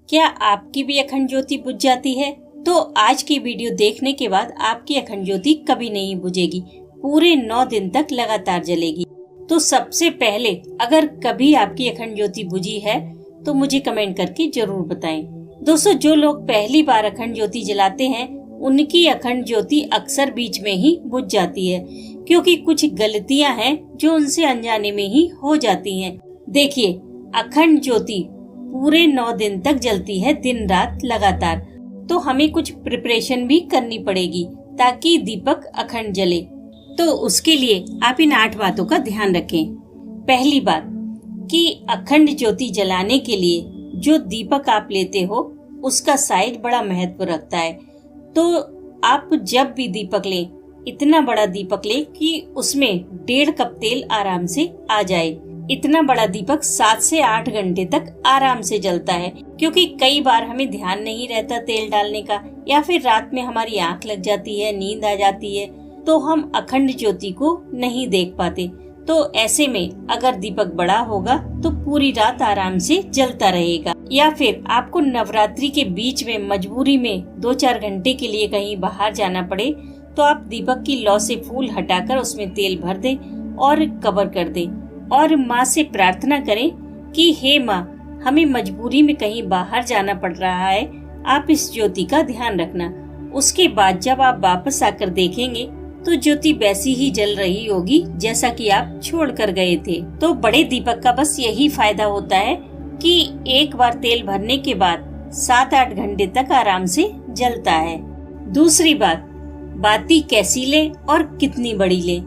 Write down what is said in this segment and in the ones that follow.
क्या आपकी भी अखंड ज्योति बुझ जाती है? तो आज की वीडियो देखने के बाद आपकी अखंड ज्योति कभी नहीं बुझेगी, पूरे 9 दिन तक लगातार जलेगी। तो सबसे पहले अगर कभी आपकी अखंड ज्योति बुझी है तो मुझे कमेंट करके जरूर बताएं। दोस्तों, जो लोग पहली बार अखंड ज्योति जलाते हैं उनकी अखंड ज्योति अक्सर बीच में ही बुझ जाती है, क्योंकि कुछ गलतियां हैं जो उनसे अनजाने में ही हो जाती हैं। देखिए, अखंड ज्योति पूरे 9 दिन तक जलती है, दिन रात लगातार। तो हमें कुछ प्रिपरेशन भी करनी पड़ेगी ताकि दीपक अखंड जले। तो उसके लिए आप इन 8 बातों का ध्यान रखें। पहली बात कि अखंड ज्योति जलाने के लिए जो दीपक आप लेते हो उसका साइज बड़ा महत्व रखता है। तो आप जब भी दीपक लें, इतना बड़ा दीपक लें कि उसमें 1.5 कप तेल आराम से आ जाए। इतना बड़ा दीपक 7 से 8 घंटे तक आराम से जलता है, क्योंकि कई बार हमें ध्यान नहीं रहता तेल डालने का, या फिर रात में हमारी आंख लग जाती है, नींद आ जाती है, तो हम अखंड ज्योति को नहीं देख पाते। तो ऐसे में अगर दीपक बड़ा होगा तो पूरी रात आराम से जलता रहेगा। या फिर आपको नवरात्रि के बीच में मजबूरी में 2-4 घंटे के लिए कहीं बाहर जाना पड़े तो आप दीपक की लौ से फूल हटाकर उसमें तेल भर दें और कवर कर दें, और माँ से प्रार्थना करें कि हे माँ, हमें मजबूरी में कहीं बाहर जाना पड़ रहा है, आप इस ज्योति का ध्यान रखना। उसके बाद जब आप वापस आकर देखेंगे तो ज्योति वैसी ही जल रही होगी जैसा कि आप छोड़ कर गए थे। तो बड़े दीपक का बस यही फायदा होता है कि एक बार तेल भरने के बाद 7-8 घंटे तक आराम से जलता है। दूसरी बात, बाती कैसी ले और कितनी बड़ी ले।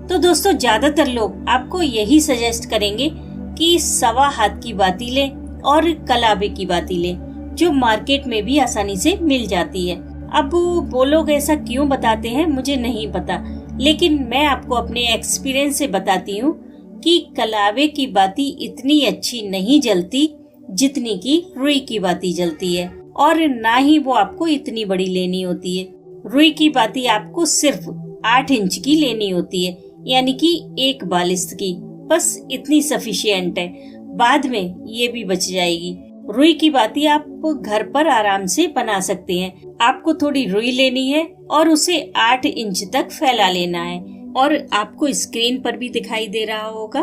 तो दोस्तों, ज्यादातर लोग आपको यही सजेस्ट करेंगे कि 1.25 हाथ की बाती ले और कलाबे की बाती ले, जो मार्केट में भी आसानी से मिल जाती है। अब वो लोग ऐसा क्यों बताते हैं मुझे नहीं पता, लेकिन मैं आपको अपने एक्सपीरियंस से बताती हूँ कि कलावे की बाती इतनी अच्छी नहीं जलती जितनी की रुई की बाती जलती है, और ना ही वो आपको इतनी बड़ी लेनी होती है। रुई की बाती आपको सिर्फ 8 इंच की लेनी होती है, यानी कि 1 बालिस्त की, बस इतनी सफिशिएंट है। बाद में ये भी बच जाएगी। रुई की बाती आप घर पर आराम से बना सकते हैं। आपको थोड़ी रुई लेनी है और उसे 8 इंच तक फैला लेना है, और आपको स्क्रीन पर भी दिखाई दे रहा होगा।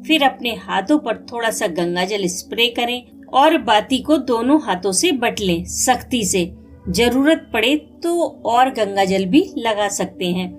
फिर अपने हाथों पर थोड़ा सा गंगा जल स्प्रे करें और बाती को दोनों हाथों से बट लें सख्ती से। जरूरत पड़े तो और गंगा जल भी लगा सकते हैं,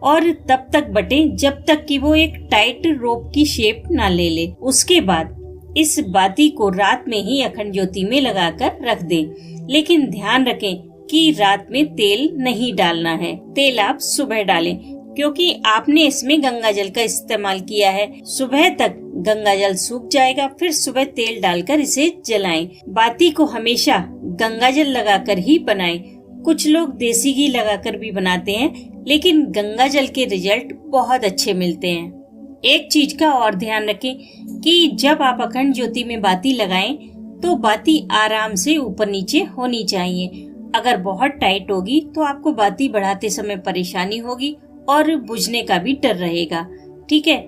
और तब तक बटें जब तक कि वो एक टाइट रोप की शेप ना ले ले। उसके बाद इस बाती को रात में ही अखंड ज्योति में लगाकर रख दें, लेकिन ध्यान रखें कि रात में तेल नहीं डालना है। तेल आप सुबह डालें, क्योंकि आपने इसमें गंगा जल का इस्तेमाल किया है। सुबह तक गंगा जल सूख जाएगा, फिर सुबह तेल डालकर इसे जलाएं। बाती को हमेशा गंगा जल लगाकर ही बनाएं। कुछ लोग देसी घी लगाकर भी बनाते हैं, लेकिन गंगा जल के रिजल्ट बहुत अच्छे मिलते हैं। एक चीज का और ध्यान रखें कि जब आप अखंड ज्योति में बाती लगाएं तो बाती आराम से ऊपर नीचे होनी चाहिए। अगर बहुत टाइट होगी तो आपको बाती बढ़ाते समय परेशानी होगी और बुझने का भी डर रहेगा। ठीक है।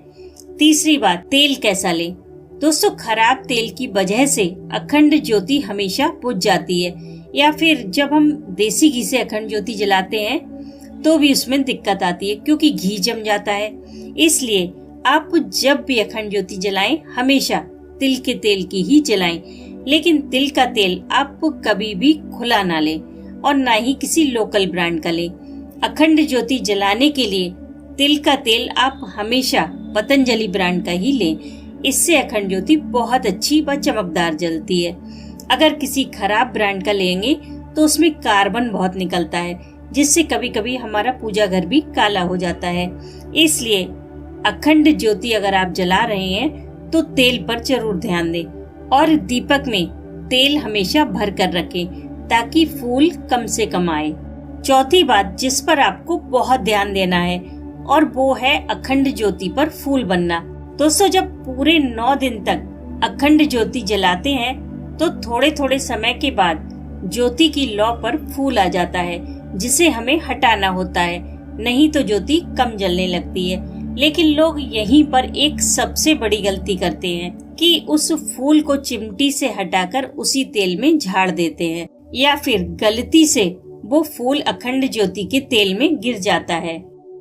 तीसरी बात, तेल कैसा लें। दोस्तों, खराब तेल की वजह से अखंड ज्योति हमेशा बुझ जाती है, या फिर जब हम देसी घी से अखंड ज्योति जलाते हैं तो भी उसमें दिक्कत आती है, क्योंकि घी जम जाता है। इसलिए आप जब भी अखंड ज्योति जलाएं हमेशा तिल के तेल की ही जलाएं, लेकिन तिल का तेल आप कभी भी खुला ना लें और ना ही किसी लोकल ब्रांड का लें। अखंड ज्योति जलाने के लिए तिल का तेल आप हमेशा पतंजलि ब्रांड का ही लें। इससे अखंड ज्योति बहुत अच्छी व चमकदार जलती है। अगर किसी खराब ब्रांड का लेंगे तो उसमें कार्बन बहुत निकलता है, जिससे कभी कभी हमारा पूजा घर भी काला हो जाता है। इसलिए अखंड ज्योति अगर आप जला रहे हैं तो तेल पर जरूर ध्यान दें, और दीपक में तेल हमेशा भर कर रखें ताकि फूल कम से कम आए। चौथी बात जिस पर आपको बहुत ध्यान देना है, और वो है अखंड ज्योति पर फूल बनना। दोस्तों, जब पूरे 9 दिन तक अखंड ज्योति जलाते हैं तो थोड़े थोड़े समय के बाद ज्योति की लौ पर फूल आ जाता है, जिसे हमें हटाना होता है, नहीं तो ज्योति कम जलने लगती है। लेकिन लोग यहीं पर एक सबसे बड़ी गलती करते हैं कि उस फूल को चिमटी से हटाकर उसी तेल में झाड़ देते हैं, या फिर गलती से वो फूल अखंड ज्योति के तेल में गिर जाता है।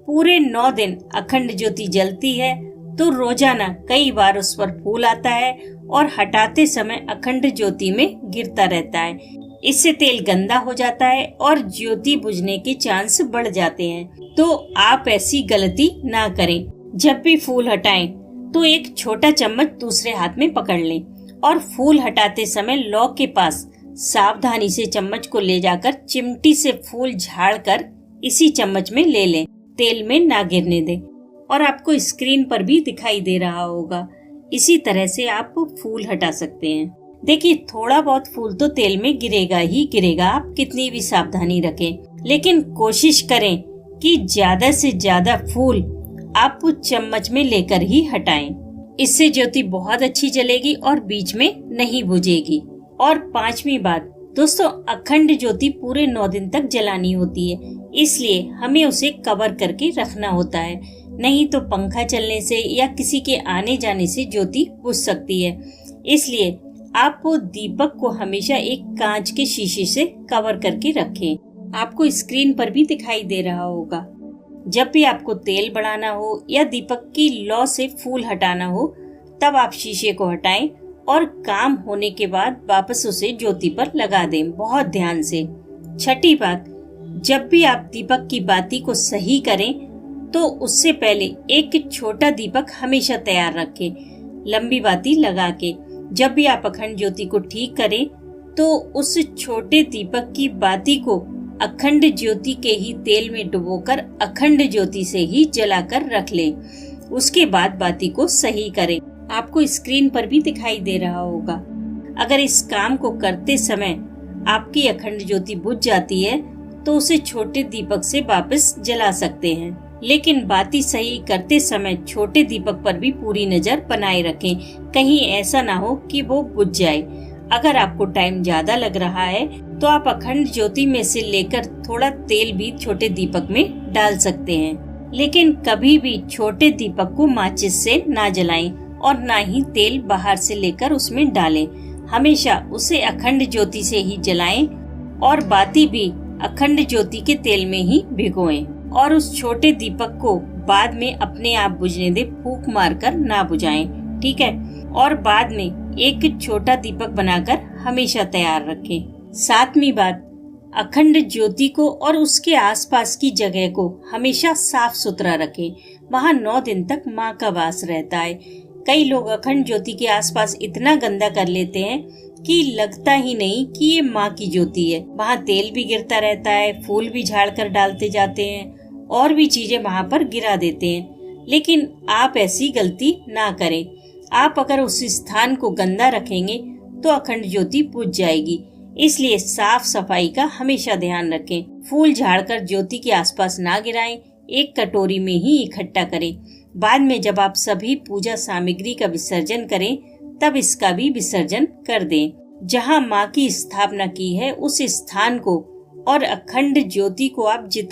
पूरे 9 दिन अखंड ज्योति जलती है तो रोजाना कई बार उस पर फूल आता है और हटाते समय अखंड ज्योति में गिरता रहता है। इससे तेल गंदा हो जाता है और ज्योति बुझने के चांस बढ़ जाते हैं। तो आप ऐसी गलती ना करें। जब भी फूल हटाएं तो एक छोटा चम्मच दूसरे हाथ में पकड़ लें और फूल हटाते समय लॉक के पास सावधानी से चम्मच को ले जाकर चिमटी से फूल झाड़कर इसी चम्मच में ले लें, तेल में ना गिरने दें। और आपको स्क्रीन पर भी दिखाई दे रहा होगा, इसी तरह से आप फूल हटा सकते हैं। देखिए, थोड़ा बहुत फूल तो तेल में गिरेगा ही गिरेगा, आप कितनी भी सावधानी रखें, लेकिन कोशिश करें कि ज्यादा से ज्यादा फूल आप चम्मच में लेकर ही हटाएं। इससे ज्योति बहुत अच्छी जलेगी और बीच में नहीं बुझेगी। और 5वीं बात दोस्तों, अखंड ज्योति पूरे 9 दिन तक जलानी होती है, इसलिए हमें उसे कवर करके रखना होता है, नहीं तो पंखा चलने से या किसी के आने जाने से ज्योति बुझ सकती है। इसलिए आप दीपक को हमेशा एक कांच के शीशे से कवर करके रखें। आपको स्क्रीन पर भी दिखाई दे रहा होगा। जब भी आपको तेल बढ़ाना हो या दीपक की लौ से फूल हटाना हो, तब आप शीशे को हटाएं और काम होने के बाद वापस उसे ज्योति पर लगा दें, बहुत ध्यान से। 6ठी बात, जब भी आप दीपक की बाती को सही करें तो उससे पहले एक छोटा दीपक हमेशा तैयार रखें, लंबी बाती लगा के। जब भी आप अखंड ज्योति को ठीक करें तो उस छोटे दीपक की बाती को अखंड ज्योति के ही तेल में डुबोकर अखंड ज्योति से ही जलाकर रख लें। उसके बाद बाती को सही करें। आपको स्क्रीन पर भी दिखाई दे रहा होगा। अगर इस काम को करते समय आपकी अखंड ज्योति बुझ जाती है तो उसे छोटे दीपक से वापस जला सकते हैं, लेकिन बाती सही करते समय छोटे दीपक पर भी पूरी नजर बनाए रखें, कहीं ऐसा ना हो कि वो बुझ जाए। अगर आपको टाइम ज्यादा लग रहा है तो आप अखंड ज्योति में से लेकर थोड़ा तेल भी छोटे दीपक में डाल सकते हैं, लेकिन कभी भी छोटे दीपक को माचिस से ना जलाएं और ना ही तेल बाहर से लेकर उसमें डालें। हमेशा उसे अखंड ज्योति से ही जलाएं और बाती भी अखंड ज्योति के तेल में ही भिगोएं और उस छोटे दीपक को बाद में अपने आप बुझने दे, फूंक मारकर ना बुझाएं, ठीक है। और बाद में एक छोटा दीपक बनाकर हमेशा तैयार रखें। 7वीं बात, अखंड ज्योति को और उसके आसपास की जगह को हमेशा साफ सुथरा रखें। वहाँ 9 दिन तक माँ का वास रहता है। कई लोग अखंड ज्योति के आसपास इतना गंदा कर लेते हैं कि लगता ही नहीं कि ये माँ की ज्योति है। वहाँ तेल भी गिरता रहता है, फूल भी झाड़ कर डालते जाते हैं और भी चीजें वहाँ पर गिरा देते हैं, लेकिन आप ऐसी गलती ना करें। आप अगर उस स्थान को गंदा रखेंगे तो अखंड ज्योति बुझ जाएगी, इसलिए साफ सफाई का हमेशा ध्यान रखें। फूल झाड़कर ज्योति के आसपास ना गिराएं, एक कटोरी में ही इकट्ठा करें। बाद में जब आप सभी पूजा सामग्री का विसर्जन करें तब इसका भी विसर्जन कर दें। जहाँ माँ की स्थापना की है उस स्थान को और अखंड ज्योति को आप जितना